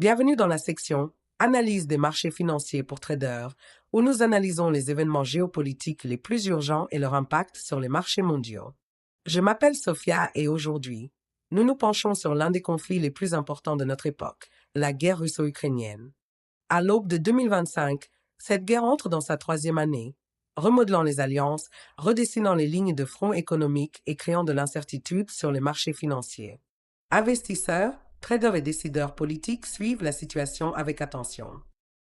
Bienvenue dans la section Analyse des marchés financiers pour traders, où nous analysons les événements géopolitiques les plus urgents et leur impact sur les marchés mondiaux. Je m'appelle Sophia et aujourd'hui, nous nous penchons sur l'un des conflits les plus importants de notre époque, la guerre russo-ukrainienne. À l'aube de 2025, cette guerre entre dans sa troisième année, remodelant les alliances, redessinant les lignes de front économique et créant de l'incertitude sur les marchés financiers. Investisseurs, traders et décideurs politiques suivent la situation avec attention.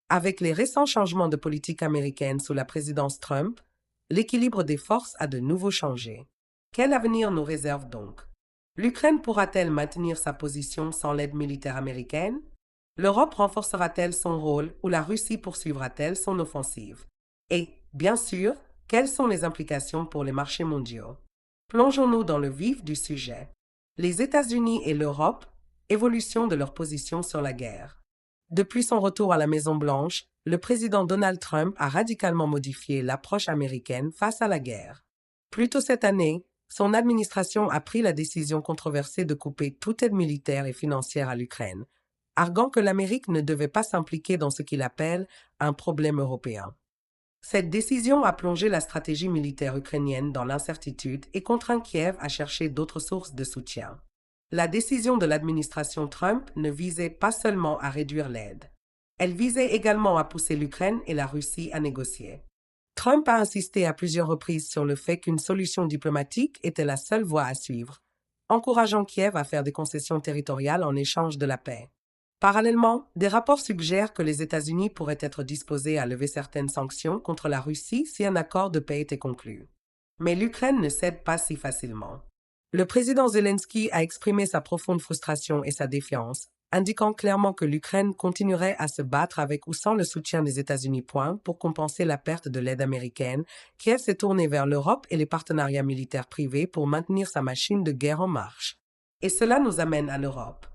Avec les récents changements de politique américaine sous la présidence Trump, l'équilibre des forces a de nouveau changé. Quel avenir nous réserve donc? L'Ukraine pourra-t-elle maintenir sa position sans l'aide militaire américaine? L'Europe renforcera-t-elle son rôle ou la Russie poursuivra-t-elle son offensive? Et, bien sûr, quelles sont les implications pour les marchés mondiaux? Plongeons-nous dans le vif du sujet. Les États-Unis et l'Europe, évolution de leur position sur la guerre. Depuis son retour à la Maison-Blanche, le président Donald Trump a radicalement modifié l'approche américaine face à la guerre. Plus tôt cette année, son administration a pris la décision controversée de couper toute aide militaire et financière à l'Ukraine, arguant que l'Amérique ne devait pas s'impliquer dans ce qu'il appelle un problème européen. Cette décision a plongé la stratégie militaire ukrainienne dans l'incertitude et contraint Kiev à chercher d'autres sources de soutien. La décision de l'administration Trump ne visait pas seulement à réduire l'aide. Elle visait également à pousser l'Ukraine et la Russie à négocier. Trump a insisté à plusieurs reprises sur le fait qu'une solution diplomatique était la seule voie à suivre, encourageant Kiev à faire des concessions territoriales en échange de la paix. Parallèlement, des rapports suggèrent que les États-Unis pourraient être disposés à lever certaines sanctions contre la Russie si un accord de paix était conclu. Mais l'Ukraine ne cède pas si facilement. Le président Zelensky a exprimé sa profonde frustration et sa défiance, indiquant clairement que l'Ukraine continuerait à se battre avec ou sans le soutien des États-Unis. Pour compenser la perte de l'aide américaine, Kiev s'est tourné vers l'Europe et les partenariats militaires privés pour maintenir sa machine de guerre en marche. Et cela nous amène à l'Europe.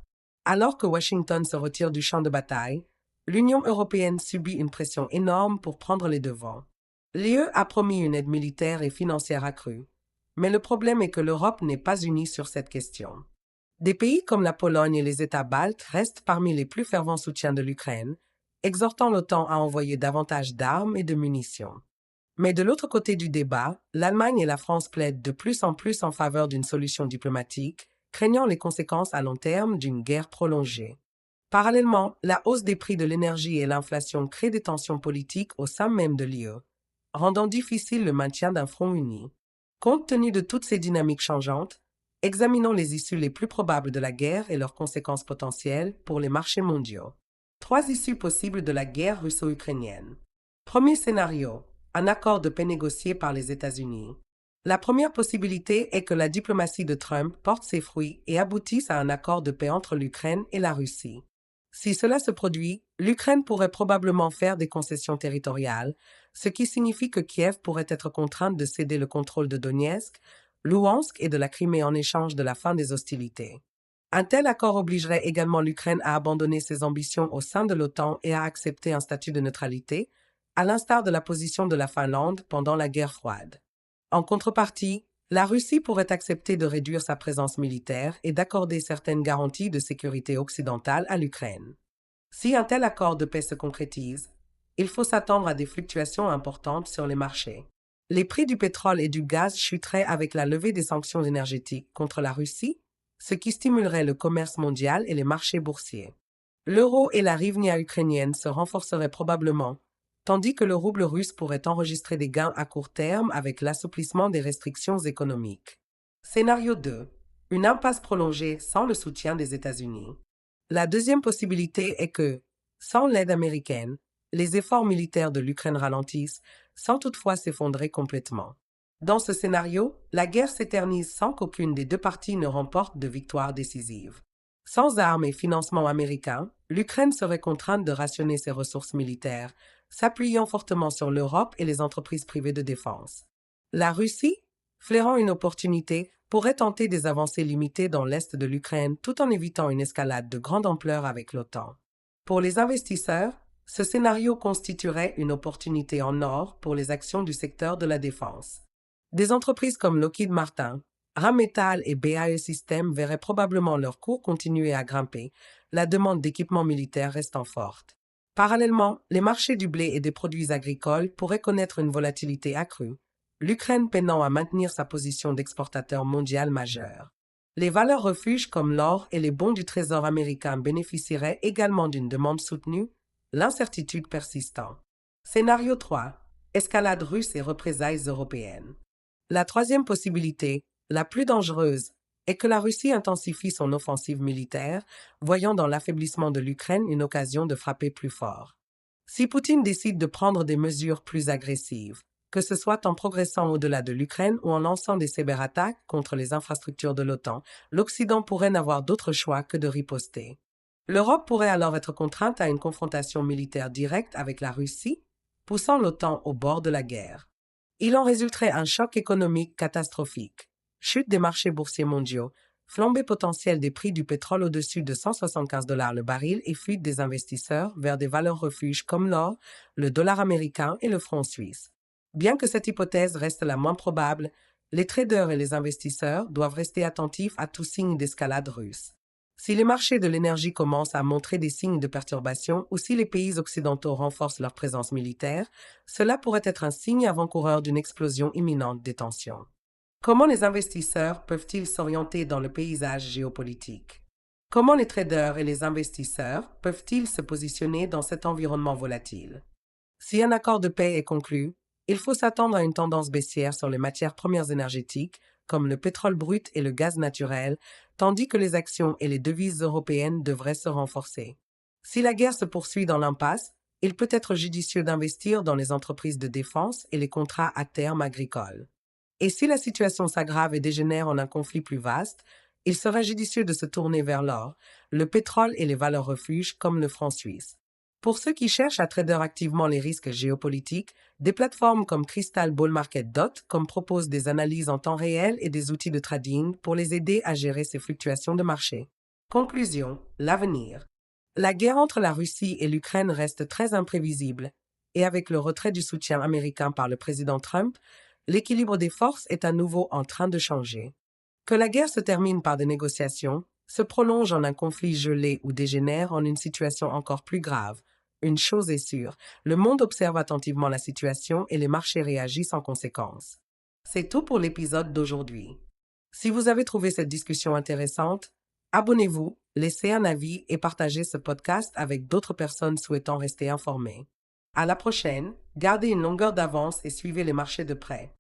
Alors que Washington se retire du champ de bataille, l'Union européenne subit une pression énorme pour prendre les devants. L'UE a promis une aide militaire et financière accrue. Mais le problème est que l'Europe n'est pas unie sur cette question. Des pays comme la Pologne et les États baltes restent parmi les plus fervents soutiens de l'Ukraine, exhortant l'OTAN à envoyer davantage d'armes et de munitions. Mais de l'autre côté du débat, l'Allemagne et la France plaident de plus en plus en faveur d'une solution diplomatique, craignant les conséquences à long terme d'une guerre prolongée. Parallèlement, la hausse des prix de l'énergie et l'inflation créent des tensions politiques au sein même de l'UE, rendant difficile le maintien d'un front uni. Compte tenu de toutes ces dynamiques changeantes, examinons les issues les plus probables de la guerre et leurs conséquences potentielles pour les marchés mondiaux. 3 issues possibles de la guerre russo-ukrainienne. Premier scénario, un accord de paix négocié par les États-Unis. La première possibilité est que la diplomatie de Trump porte ses fruits et aboutisse à un accord de paix entre l'Ukraine et la Russie. Si cela se produit, l'Ukraine pourrait probablement faire des concessions territoriales, ce qui signifie que Kiev pourrait être contrainte de céder le contrôle de Donetsk, Louhansk et de la Crimée en échange de la fin des hostilités. Un tel accord obligerait également l'Ukraine à abandonner ses ambitions au sein de l'OTAN et à accepter un statut de neutralité, à l'instar de la position de la Finlande pendant la guerre froide. En contrepartie, la Russie pourrait accepter de réduire sa présence militaire et d'accorder certaines garanties de sécurité occidentale à l'Ukraine. Si un tel accord de paix se concrétise, il faut s'attendre à des fluctuations importantes sur les marchés. Les prix du pétrole et du gaz chuteraient avec la levée des sanctions énergétiques contre la Russie, ce qui stimulerait le commerce mondial et les marchés boursiers. L'euro et la hryvnia ukrainienne se renforceraient probablement, tandis que le rouble russe pourrait enregistrer des gains à court terme avec l'assouplissement des restrictions économiques. Scénario 2. Une impasse prolongée sans le soutien des États-Unis. La deuxième possibilité est que, sans l'aide américaine, les efforts militaires de l'Ukraine ralentissent, sans toutefois s'effondrer complètement. Dans ce scénario, la guerre s'éternise sans qu'aucune des deux parties ne remporte de victoire décisive. Sans armes et financement américain, l'Ukraine serait contrainte de rationner ses ressources militaires, s'appuyant fortement sur l'Europe et les entreprises privées de défense. La Russie, flairant une opportunité, pourrait tenter des avancées limitées dans l'est de l'Ukraine tout en évitant une escalade de grande ampleur avec l'OTAN. Pour les investisseurs, ce scénario constituerait une opportunité en or pour les actions du secteur de la défense. Des entreprises comme Lockheed Martin, Rheinmetall et BAE Systems verraient probablement leur cours continuer à grimper, la demande d'équipements militaires restant forte. Parallèlement, les marchés du blé et des produits agricoles pourraient connaître une volatilité accrue, l'Ukraine peinant à maintenir sa position d'exportateur mondial majeur. Les valeurs refuges comme l'or et les bons du Trésor américain bénéficieraient également d'une demande soutenue, l'incertitude persistant. Scénario 3. Escalade russe et représailles européennes. La troisième possibilité, la plus dangereuse, est que la Russie intensifie son offensive militaire, voyant dans l'affaiblissement de l'Ukraine une occasion de frapper plus fort. Si Poutine décide de prendre des mesures plus agressives, que ce soit en progressant au-delà de l'Ukraine ou en lançant des cyberattaques contre les infrastructures de l'OTAN, l'Occident pourrait n'avoir d'autre choix que de riposter. L'Europe pourrait alors être contrainte à une confrontation militaire directe avec la Russie, poussant l'OTAN au bord de la guerre. Il en résulterait un choc économique catastrophique. Chute des marchés boursiers mondiaux, flambée potentielle des prix du pétrole au-dessus de 175 $ le baril et fuite des investisseurs vers des valeurs refuges comme l'or, le dollar américain et le franc suisse. Bien que cette hypothèse reste la moins probable, les traders et les investisseurs doivent rester attentifs à tout signe d'escalade russe. Si les marchés de l'énergie commencent à montrer des signes de perturbation ou si les pays occidentaux renforcent leur présence militaire, cela pourrait être un signe avant-coureur d'une explosion imminente des tensions. Comment les investisseurs peuvent-ils s'orienter dans le paysage géopolitique? Comment les traders et les investisseurs peuvent-ils se positionner dans cet environnement volatile? Si un accord de paix est conclu, il faut s'attendre à une tendance baissière sur les matières premières énergétiques, comme le pétrole brut et le gaz naturel, tandis que les actions et les devises européennes devraient se renforcer. Si la guerre se poursuit dans l'impasse, il peut être judicieux d'investir dans les entreprises de défense et les contrats à terme agricoles. Et si la situation s'aggrave et dégénère en un conflit plus vaste, il serait judicieux de se tourner vers l'or, le pétrole et les valeurs refuges comme le franc suisse. Pour ceux qui cherchent à trader activement les risques géopolitiques, des plateformes comme Crystal Bull Market proposent des analyses en temps réel et des outils de trading pour les aider à gérer ces fluctuations de marché. Conclusion, l'avenir. La guerre entre la Russie et l'Ukraine reste très imprévisible, et avec le retrait du soutien américain par le président Trump, l'équilibre des forces est à nouveau en train de changer. Que la guerre se termine par des négociations, se prolonge en un conflit gelé ou dégénère en une situation encore plus grave. Une chose est sûre, le monde observe attentivement la situation et les marchés réagissent en conséquence. C'est tout pour l'épisode d'aujourd'hui. Si vous avez trouvé cette discussion intéressante, abonnez-vous, laissez un avis et partagez ce podcast avec d'autres personnes souhaitant rester informées. À la prochaine, gardez une longueur d'avance et suivez les marchés de près.